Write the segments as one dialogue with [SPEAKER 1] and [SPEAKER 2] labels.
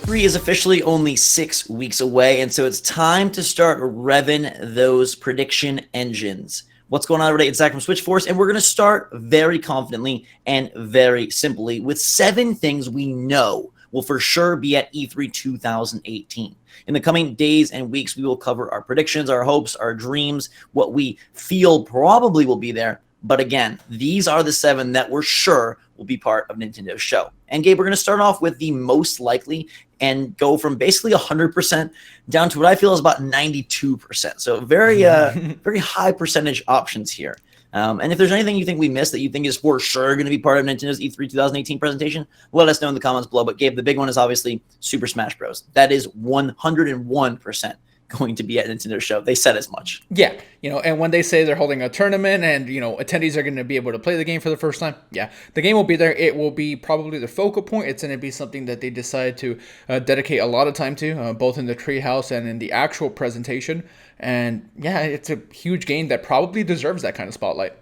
[SPEAKER 1] E3 is officially only 6 weeks away, and so it's time to start revving those prediction engines. What's going on today? It's Zach from Switchforce, and we're going to start very confidently and very simply with 7 things we know will for sure be at E3 2018. In the coming days and weeks, we will cover our predictions, our hopes, our dreams, what we feel probably will be there. But again, these are the 7 that we're sure will be part of Nintendo's show. And Gabe, we're going to start off with the most likely and go from basically 100% down to what I feel is about 92%. So very, very high percentage options here. And if there's anything you think we missed that you think is for sure going to be part of Nintendo's E3 2018 presentation, let us know in the comments below. But Gabe, the big one is obviously Super Smash Bros. That is 101% going to be at Nintendo's show. They said as much.
[SPEAKER 2] Yeah, and when they say they're holding a tournament and, attendees are going to be able to play the game for the first time, yeah, the game will be there. It will be probably the focal point. It's going to be something that they decide to dedicate a lot of time to, both in the treehouse and in the actual presentation. And yeah, it's a huge game that probably deserves that kind of spotlight.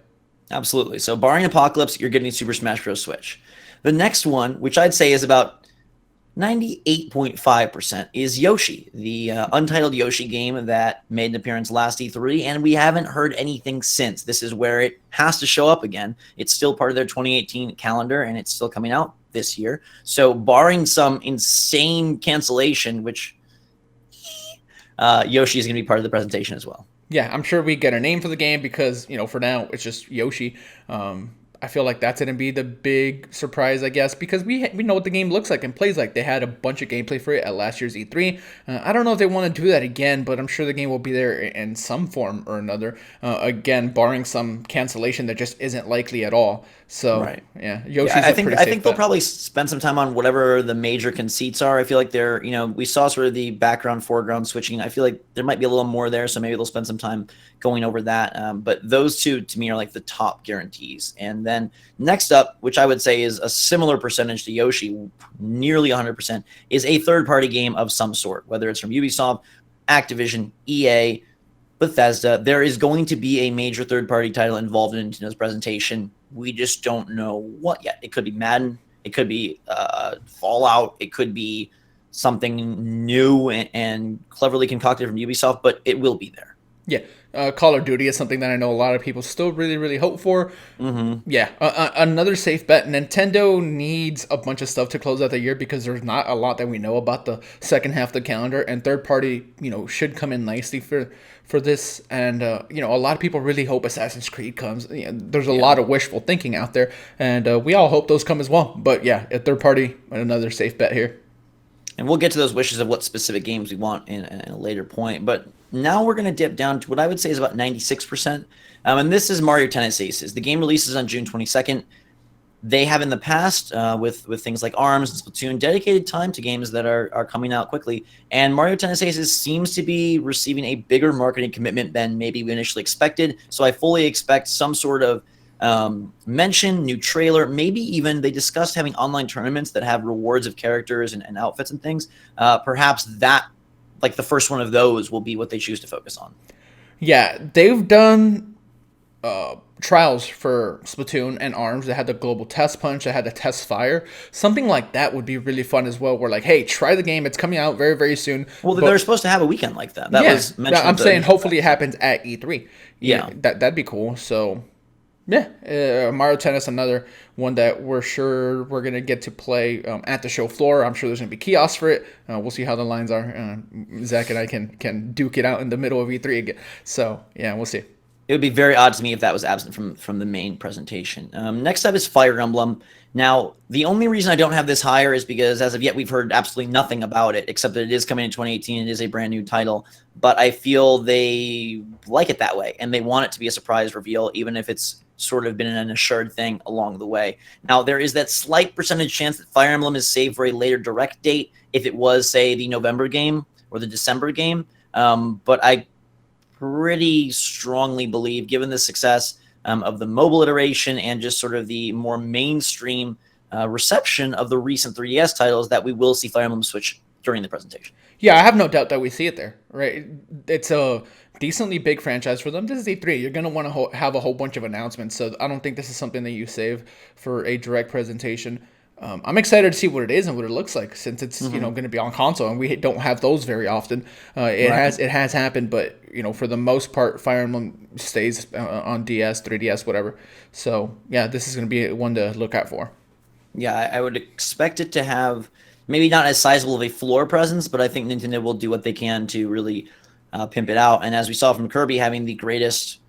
[SPEAKER 1] Absolutely. So barring Apocalypse, you're getting Super Smash Bros. Switch. The next one, which I'd say is about 98.5%, is Yoshi, the untitled Yoshi game that made an appearance last E3, and we haven't heard anything since. This is where it has to show up again. It's still part of their 2018 calendar, and it's still coming out this year. So barring some insane cancellation, which Yoshi is going to be part of the presentation as well.
[SPEAKER 2] Yeah, I'm sure we get a name for the game because, for now, it's just Yoshi. I feel like that's going to be the big surprise, I guess, because we know what the game looks like and plays like. They had a bunch of gameplay for it at last year's E3. I don't know if they want to do that again, but I'm sure the game will be there in some form or another. Again, barring some cancellation that just isn't likely at all. So,
[SPEAKER 1] right.
[SPEAKER 2] Yeah, Yoshi's
[SPEAKER 1] I think
[SPEAKER 2] bet.
[SPEAKER 1] they'll probably spend some time on whatever the major conceits are. I feel like they're, we saw sort of the background, foreground switching. I feel like there might be a little more there, so maybe they'll spend some time going over that. But those two, to me, are like the top guarantees. And then next up, which I would say is a similar percentage to Yoshi, nearly 100%, is a third-party game of some sort, whether it's from Ubisoft, Activision, EA, Bethesda. There is going to be a major third-party title involved in Nintendo's presentation. We just don't know what yet. It could be Madden. It could be Fallout. It could be something new and cleverly concocted from Ubisoft, but it will be there.
[SPEAKER 2] Yeah, Call of Duty is something that I know a lot of people still really, really hope for.
[SPEAKER 1] Mm-hmm.
[SPEAKER 2] Yeah, another safe bet. Nintendo needs a bunch of stuff to close out the year because there's not a lot that we know about the second half of the calendar, and third party, should come in nicely for this. And a lot of people really hope Assassin's Creed comes. There's a lot of wishful thinking out there, and we all hope those come as well. But yeah, a third party, another safe bet here.
[SPEAKER 1] And we'll get to those wishes of what specific games we want in a later point. But now we're going to dip down to what I would say is about 96%. And this is Mario Tennis Aces. The game releases on June 22nd. They have in the past, with things like ARMS and Splatoon, dedicated time to games that are coming out quickly. And Mario Tennis Aces seems to be receiving a bigger marketing commitment than maybe we initially expected. So I fully expect some sort of mention, new trailer, maybe even they discussed having online tournaments that have rewards of characters and outfits and things. Perhaps that, like the first one of those, will be what they choose to focus on.
[SPEAKER 2] Yeah, they've done trials for Splatoon and ARMS. They had the global test punch. They had the test fire. Something like that would be really fun as well. We're like, hey, try the game. It's coming out very, very soon.
[SPEAKER 1] Well, they're supposed to have a weekend like that. That was mentioned.
[SPEAKER 2] I'm saying hopefully it happens at E3.
[SPEAKER 1] Yeah.
[SPEAKER 2] That'd be cool. So yeah, Mario Tennis, another one that we're sure we're going to get to play at the show floor. I'm sure there's going to be kiosks for it. We'll see how the lines are. Zach and I can duke it out in the middle of E3 again. So, yeah, we'll see.
[SPEAKER 1] It would be very odd to me if that was absent from the main presentation. Next up is Fire Emblem. Now, the only reason I don't have this higher is because as of yet we've heard absolutely nothing about it, except that it is coming in 2018. It is a brand new title. But I feel they like it that way, and they want it to be a surprise reveal, even if it's sort of been an assured thing along the way. Now, there is that slight percentage chance that Fire Emblem is saved for a later direct date if it was, say, the November game or the December game. But I pretty strongly believe, given the success of the mobile iteration and just sort of the more mainstream reception of the recent 3DS titles, that we will see Fire Emblem Switch during the presentation.
[SPEAKER 2] Yeah, I have no doubt that we see it there, right? It's a decently big franchise for them. This is E3. You're going to want to have a whole bunch of announcements, so I don't think this is something that you save for a direct presentation. I'm excited to see what it is and what it looks like, since it's
[SPEAKER 1] Hmm.
[SPEAKER 2] going to be on console, and we don't have those very often.
[SPEAKER 1] Right.
[SPEAKER 2] It has happened, but for the most part, Fire Emblem stays on DS, 3DS, whatever. So yeah, this is going to be one to look out for.
[SPEAKER 1] Yeah, I would expect it to have maybe not as sizable of a floor presence, but I think Nintendo will do what they can to really pimp it out. And as we saw from Kirby having the greatest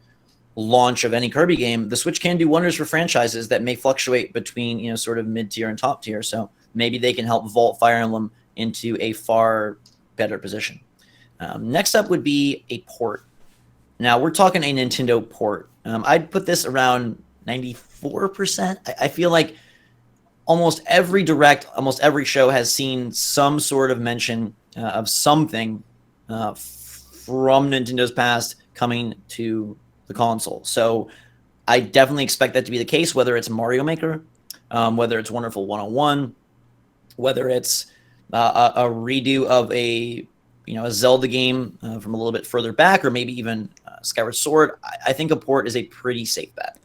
[SPEAKER 1] launch of any Kirby game, the Switch can do wonders for franchises that may fluctuate between, sort of mid tier and top tier. So maybe they can help vault Fire Emblem into a far better position. Next up would be a port. Now we're talking a Nintendo port. I'd put this around 94%. I feel like almost every direct, almost every show has seen some sort of mention of something from Nintendo's past coming to the console. So I definitely expect that to be the case, whether it's Mario Maker, whether it's Wonderful 101, whether it's a redo of a Zelda game from a little bit further back, or maybe even Skyward Sword. I think a port is a pretty safe bet.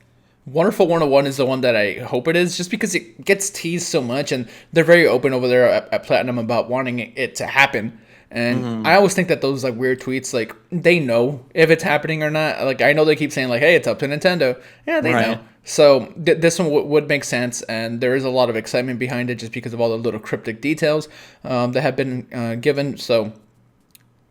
[SPEAKER 2] Wonderful 101 is the one that I hope it is, just because it gets teased so much, and they're very open over there at Platinum about wanting it to happen. And I
[SPEAKER 1] Mm-hmm.
[SPEAKER 2] always think that those like weird tweets, like they know if it's happening or not. Like I know they keep saying like, "Hey, it's up to Nintendo." Yeah, they know.
[SPEAKER 1] Right.
[SPEAKER 2] So this one would make sense, and there is a lot of excitement behind it just because of all the little cryptic details that have been given. So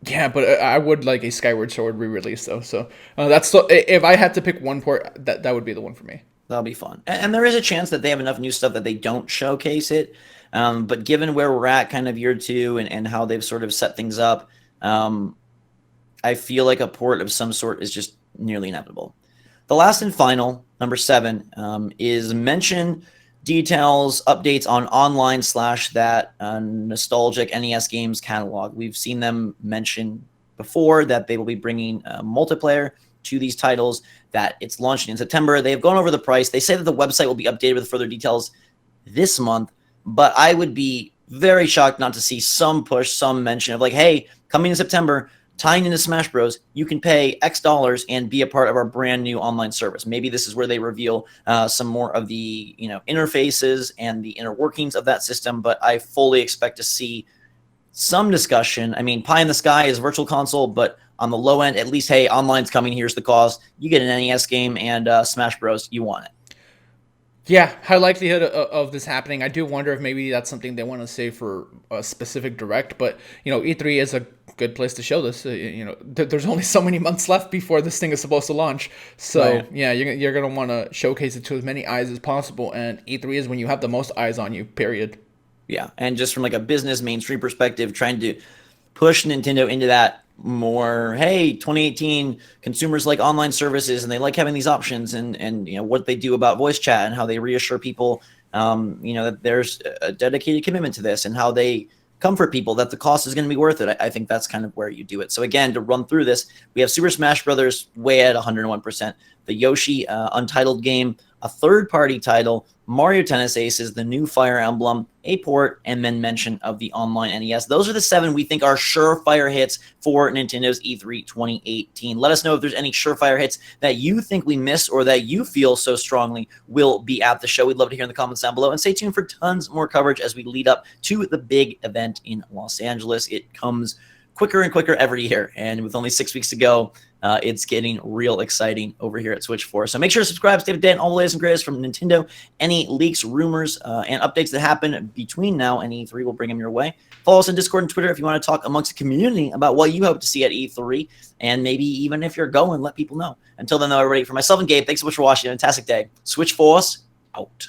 [SPEAKER 2] yeah, but I would like a Skyward Sword re-release though. So if I had to pick one port, that would be the one for me.
[SPEAKER 1] That'll be fun. And there is a chance that they have enough new stuff that they don't showcase it. But given where we're at, kind of year two, and how they've sort of set things up, um, I feel like a port of some sort is just nearly inevitable. The last and final, number 7, is mention details, updates on online slash that nostalgic NES games catalog. We've seen them mention before that they will be bringing multiplayer to these titles, that it's launching in September. They've gone over the price. They say that the website will be updated with further details this month, but I would be very shocked not to see some push, some mention of like, hey, coming in September, tying into Smash Bros, you can pay X dollars and be a part of our brand new online service. Maybe this is where they reveal some more of the interfaces and the inner workings of that system. But I fully expect to see some discussion. I mean, pie in the sky is Virtual Console, but on the low end, at least, hey, online's coming. Here's the cost. You get an NES game and Smash Bros. You want it.
[SPEAKER 2] Yeah, high likelihood of this happening. I do wonder if maybe that's something they want to say for a specific direct, but E3 is a good place to show this. There's only so many months left before this thing is supposed to launch, so
[SPEAKER 1] Right.
[SPEAKER 2] yeah, you're gonna want to showcase it to as many eyes as possible. And E3 is when you have the most eyes on you. Period.
[SPEAKER 1] Yeah, and just from like a business mainstream perspective, trying to push Nintendo into that more, hey, 2018 consumers like online services and they like having these options, and what they do about voice chat and how they reassure people that there's a dedicated commitment to this, and how they comfort people that the cost is going to be worth it. I think that's kind of where you do it. So again, to run through this, we have Super Smash Brothers way at 101%, the Yoshi Untitled game, a third-party title, Mario Tennis Aces, the new Fire Emblem, a port, and then mention of the online NES. Those are the 7 we think are surefire hits for Nintendo's E3 2018. Let us know if there's any surefire hits that you think we missed or that you feel so strongly will be at the show. We'd love to hear in the comments down below. And stay tuned for tons more coverage as we lead up to the big event in Los Angeles. It comes quicker and quicker every year, and with only 6 weeks to go, it's getting real exciting over here at Switch 4. So make sure to subscribe, stay up to date on all the latest and greatest from Nintendo. Any leaks, rumors, and updates that happen between now and E3, we'll bring them your way. Follow us on Discord and Twitter if you want to talk amongst the community about what you hope to see at E3, and maybe even if you're going, let people know. Until then, though, everybody, for myself and Gabe, thanks so much for watching. A fantastic day. Switch Force out.